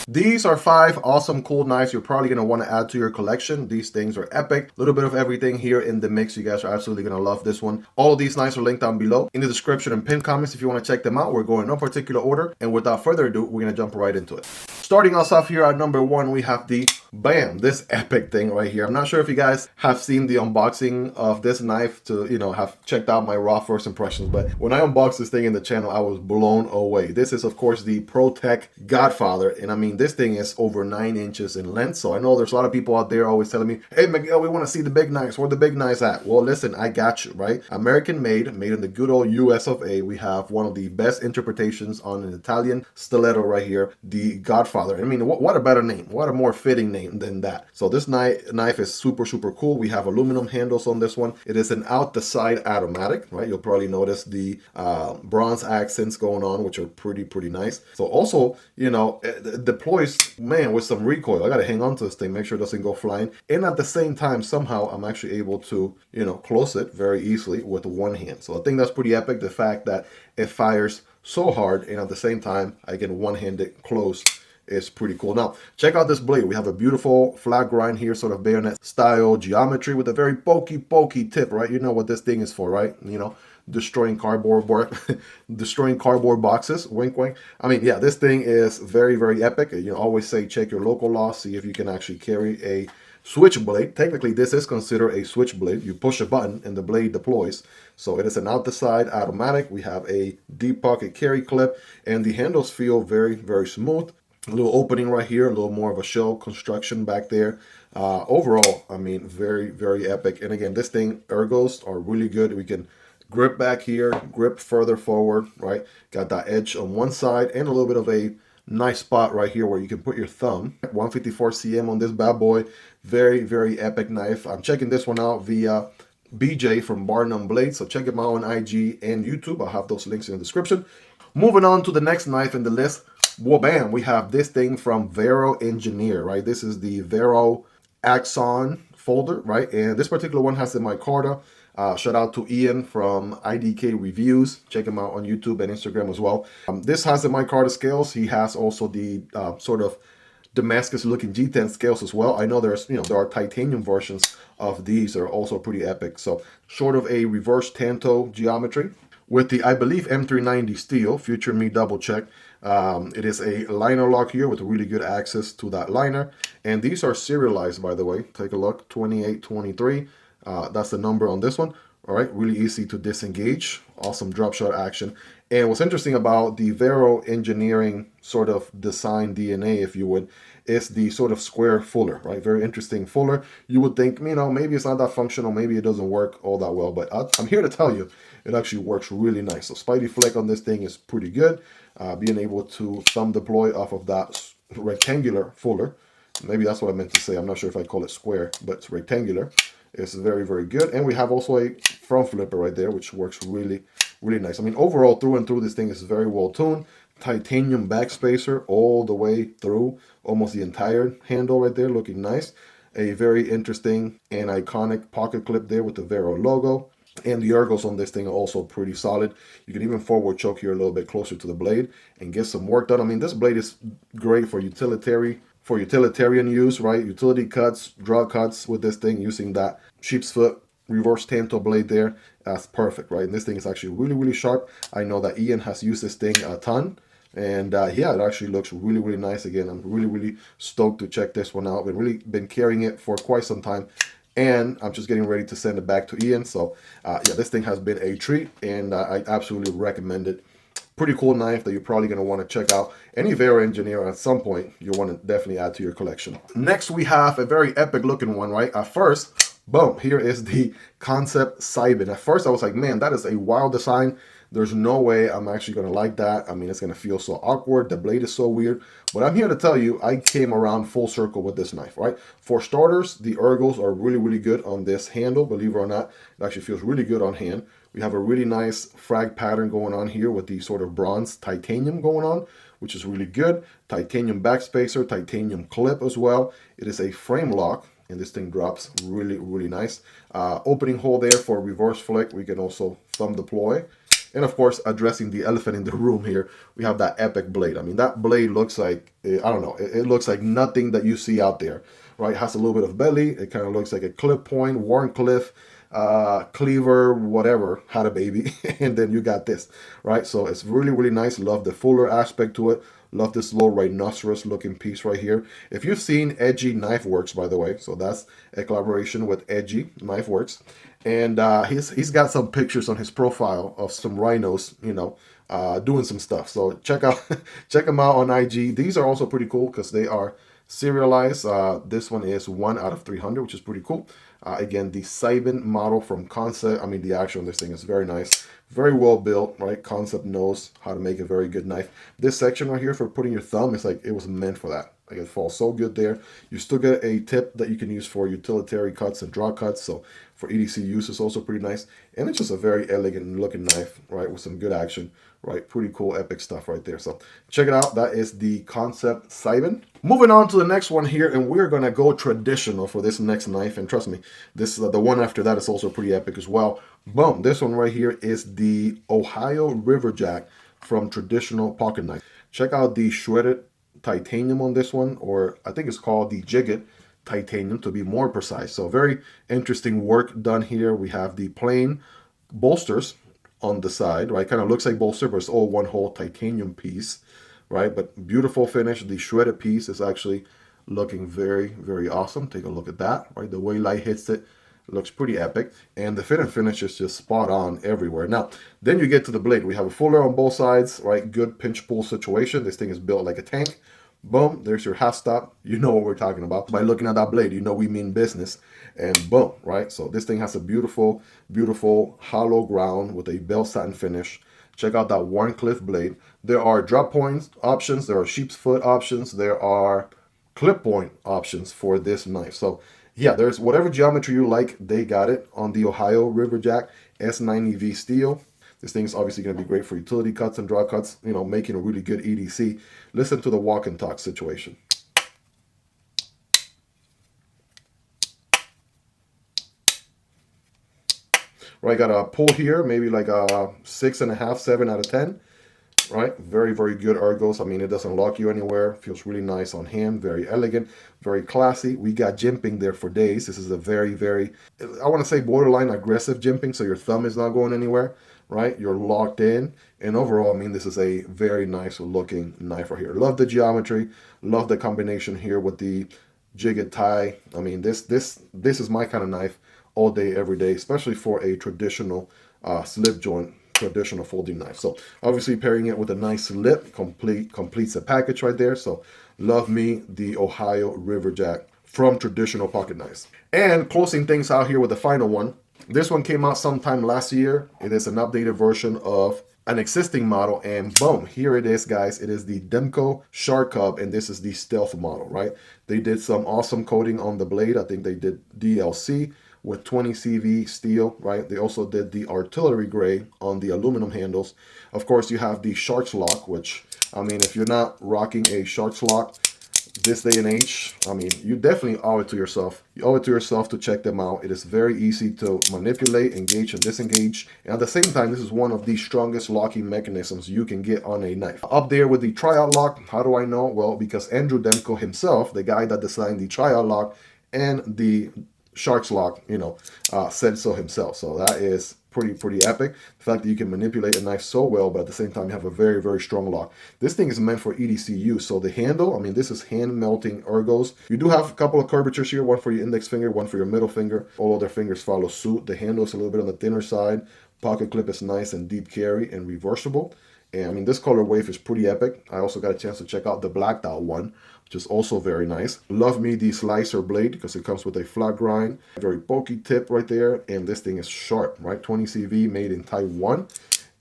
These are 5 awesome, cool knives you're probably going to want to add to your collection. These things are epic. A little bit of everything here in the mix. You guys are absolutely going to love this one. All of these knives are linked down below in the description and pinned comments if you want to check them out. We're going in no particular order. And without further ado, we're going to jump right into it. Starting us off here at number 1, we have the bam, this epic thing right here. I'm not sure if you guys have seen the unboxing of this knife to, have checked out my raw first impressions, but when I unboxed this thing in the channel, I was blown away. This is, of course, the Protech Godfather, and I mean, this thing is over 9 inches in length, so I know there's a lot of people out there always telling me, hey, Miguel, we want to see the big knives. Where the big knives at? Well, listen, I got you, right? American made in the good old US of A. We have one of the best interpretations on an Italian stiletto right here, the Godfather. I mean, what a better name, what a more fitting name than that. So this knife is super cool. We have aluminum handles on this one. It is an out the side automatic, right? You'll probably notice the bronze accents going on, which are pretty nice. So also, it deploys, man, with some recoil. I gotta hang on to this thing, make sure it doesn't go flying, and at the same time, somehow I'm actually able to close it very easily with one hand. So I think that's pretty epic, the fact that it fires so hard and at the same time I can one-hand it close is pretty cool. Now, check out this blade. We have a beautiful flat grind here, sort of bayonet style geometry with a very pokey tip, right? You know what this thing is for, right? Destroying cardboard boxes, wink wink. I mean, yeah, this thing is very epic. Always say check your local law, see if you can actually carry a switchblade. Technically, this is considered a switchblade. You push a button and the blade deploys. So it is an out the side automatic. We have a deep pocket carry clip, and the handles feel very smooth. A little opening right here, a little more of a shell construction back there. Overall, I mean, very epic. And again, this thing, ergos are really good. We can grip back here, grip further forward, right? Got that edge on one side and a little bit of a nice spot right here where you can put your thumb. 154 cm on this bad boy. Very epic knife. I'm checking this one out via BJ from Barnum Blades. So check him out on IG and YouTube. I'll have those links in the description. Moving on to the next knife in the list. Well, bam, we have this thing from Vero Engineer, right? This is the Vero Axon folder, right? And this particular one has the micarta. Shout out to Ian from IDK Reviews. Check him out on YouTube and Instagram as well. This has the micarta scales. He has also the sort of Damascus looking G10 scales as well. I know there are titanium versions of these that are also pretty epic. So sort of a reverse tanto geometry with the, I believe, M390 steel. Future me double check. It is a liner lock here with really good access to that liner. And these are serialized, by the way. Take a look, 2823. That's the number on this one. All right, really easy to disengage. Awesome drop shot action. And what's interesting about the Vero Engineering sort of design DNA, if you would, is the sort of square fuller, right? Very interesting fuller. You would think, maybe it's not that functional, maybe it doesn't work all that well, but I'm here to tell you, it actually works really nice. So Spidey flex on this thing is pretty good. Being able to thumb deploy off of that rectangular fuller, maybe that's what I meant to say. I'm not sure if I call it square, but it's rectangular. It's very good. And we have also a front flipper right there, which works really nice. I mean, overall, through and through, this thing is very well tuned. Titanium backspacer all the way through, almost the entire handle right there, looking nice. A very interesting and iconic pocket clip there with the Vero logo. And the ergos on this thing are also pretty solid. You can even forward choke here a little bit closer to the blade and get some work done. I mean, this blade is great for utilitarian use, right? Utility cuts, draw cuts with this thing using that sheep's foot reverse tanto blade there. That's perfect, right? And this thing is actually really sharp. I know that Ian has used this thing a ton. And yeah, it actually looks really nice. Again, I'm really stoked to check this one out. We've really been carrying it for quite some time. And I'm just getting ready to send it back to Ian. So yeah, this thing has been a treat, and I absolutely recommend it. Pretty cool knife that you're probably going to want to check out. Any Vero Engineer at some point, you'll want to definitely add to your collection. Next, we have a very epic looking one, right? At first, boom, here is the Kansept Cybin. At first, I was like, man, that is a wild design. There's no way I'm actually going to like that. I mean, it's going to feel so awkward. The blade is so weird. But I'm here to tell you, I came around full circle with this knife, right? For starters, the ergos are really good on this handle. Believe it or not, it actually feels really good on hand. We have a really nice frag pattern going on here with the sort of bronze titanium going on, which is really good. Titanium backspacer, titanium clip as well. It is a frame lock, and this thing drops really nice. Opening hole there for reverse flick. We can also thumb deploy. And of course, addressing the elephant in the room here, we have that epic blade. I mean, that blade looks like, I don't know, it looks like nothing that you see out there, right? It has a little bit of belly. It kind of looks like a clip point, Warncliffe, cleaver, whatever, had a baby. And then you got this, right? So it's really, really nice. Love the fuller aspect to it. Love this little rhinoceros looking piece right here. If you've seen Edgy Knife Works, by the way, so that's a collaboration with Edgy Knife Works. And he's got some pictures on his profile of some rhinos, you know, doing some stuff. So check them out on IG. These are also pretty cool because they are serialized. This one is 1 out of 300, which is pretty cool. Again, the Cybin model from Kansept. I mean, the action on this thing is very nice. Very well built, right? Kansept knows how to make a very good knife. This section right here for putting your thumb is like, it was meant for that. Like, it falls so good there. You still get a tip that you can use for utilitarian cuts and draw cuts. So for EDC use, it's also pretty nice. And it's just a very elegant looking knife, right? With some good action, right? Pretty cool, epic stuff right there. So check it out. That is the Kansept Cybin. Moving on to the next one here, and we're going to go traditional for this next knife. And trust me, this the one after that is also pretty epic as well. Boom. This one right here is the Ohio Riverjack from Traditional Pocket Knife. Check out the shredded titanium on this one, or I think it's called the Jigget titanium to be more precise. So very interesting work done here. We have the plain bolsters on the side, right? Kind of looks like bolster, but it's all one whole titanium piece, right? But beautiful finish. The shredded piece is actually looking very, very awesome. Take a look at that, right? The way light hits it looks pretty epic, and the fit and finish is just spot on everywhere. Now, then you get to the blade. We have a fuller on both sides, right? Good pinch pull situation. This thing is built like a tank. Boom, there's your half stop. You know what we're talking about. By looking at that blade, you know we mean business. And boom, right? So this thing has a beautiful, beautiful hollow ground with a bell satin finish. Check out that Warncliffe blade. There are drop point options. There are sheep's foot options. There are clip point options for this knife. So yeah, there's whatever geometry you like, they got it on the Ohio Riverjack S90V steel. This thing is obviously going to be great for utility cuts and draw cuts, you know, making a really good EDC. Listen to the walk and talk situation. Right, got a pull here, maybe like a 6.5, 7 out of 10. Right, very, very good ergos. I mean, it doesn't lock you anywhere. Feels really nice on hand. Very elegant, very classy. We got jimping there for days. This is a very, very, I want to say borderline aggressive jimping, so your thumb is not going anywhere, right? You're locked in. And overall, I mean, this is a very nice looking knife right here. Love the geometry. Love the combination here with the jigget tie. I mean, this is my kind of knife all day, every day, especially for a traditional slip joint, traditional folding knife. So obviously pairing it with a nice lip completes the package right there. So love me the Ohio Riverjack from Traditional Pocket Knives. And closing things out here with the final one. This one came out sometime last year. It is an updated version of an existing model, and boom, here it is, guys. It is the Demko Shark Cub, and this is the stealth model, right? They did some awesome coating on the blade. I think they did DLC with 20 CV steel, right? They also did the artillery gray on the aluminum handles. Of course, you have the Shark's Lock, which, I mean, if you're not rocking a Shark's Lock this day and age, I mean, you definitely owe it to yourself. You owe it to yourself to check them out. It is very easy to manipulate, engage, and disengage. And at the same time, this is one of the strongest locking mechanisms you can get on a knife. Up there with the tryout lock, how do I know? Well, because Andrew Demko himself, the guy that designed the tryout lock and the Shark's Lock, you know, said so himself. So that is pretty epic. The fact that you can manipulate a knife so well, but at the same time you have a very, very strong lock. This thing is meant for EDC use. So the handle, I mean, this is hand melting ergos. You do have a couple of curvatures here, one for your index finger, one for your middle finger. All other fingers follow suit. The handle is a little bit on the thinner side. Pocket clip is nice and deep carry and reversible. And I mean, this color wave is pretty epic. I also got a chance to check out the blacked out one, which is also very nice. Love me the slicer blade because it comes with a flat grind, very bulky tip right there, and this thing is sharp, right? 20 CV, made in Taiwan,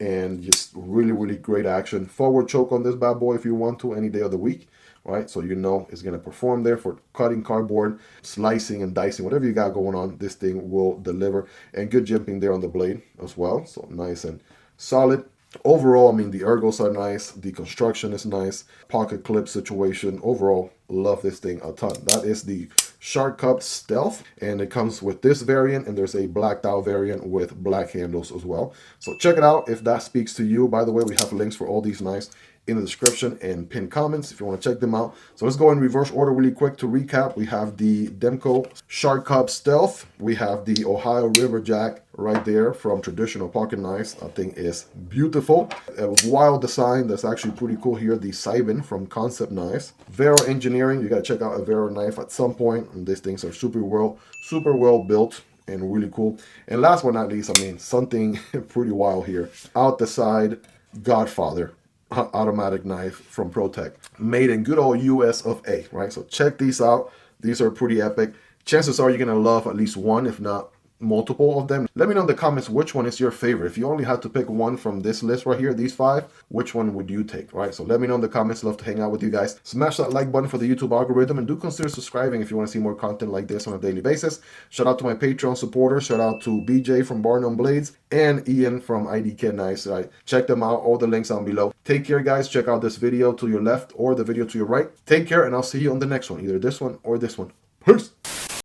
and just really, really great action. Forward choke on this bad boy if you want to any day of the week, right? So you know it's gonna perform there for cutting cardboard, slicing and dicing, whatever you got going on, this thing will deliver. And good jimping there on the blade as well, so nice and solid. Overall, I mean, the ergos are nice. The construction is nice. Pocket clip situation. Overall, love this thing a ton. That is the Shark Cub Stealth, and it comes with this variant, and there's a blacked out variant with black handles as well. So check it out if that speaks to you. By the way, we have links for all these knives in the description and pinned comments if you want to check them out. So let's go in reverse order really quick to recap. We have the Demko Shark Cub Stealth. We have the Ohio River Jack right there from Traditional Pocket Knives. I think is beautiful. A wild design that's actually pretty cool here. The Cybin from Kansept Knives. Vero Engineering. You got to check out a Vero knife at some point. And these things are super well built and really cool. And last but not least, I mean, something pretty wild here. Out the side, Godfather automatic knife from Protech, made in good old US of A, right? So check these out. These are pretty epic. Chances are you're gonna love at least one, if not multiple of them. Let me know in the comments which one is your favorite. If you only had to pick one from this list right here, these 5, which one would you take, right? So let me know in the comments. Love to hang out with you guys. Smash that like button for the YouTube algorithm, and do consider subscribing if you want to see more content like this on a daily basis. Shout out to my Patreon supporters. Shout out to BJ from Barnum Blades and Ian from IDK Knives. Right? Check them out. All the links down below. Take care, guys. Check out this video to your left or the video to your right. Take care, and I'll see you on the next one, either this one or this one. Peace.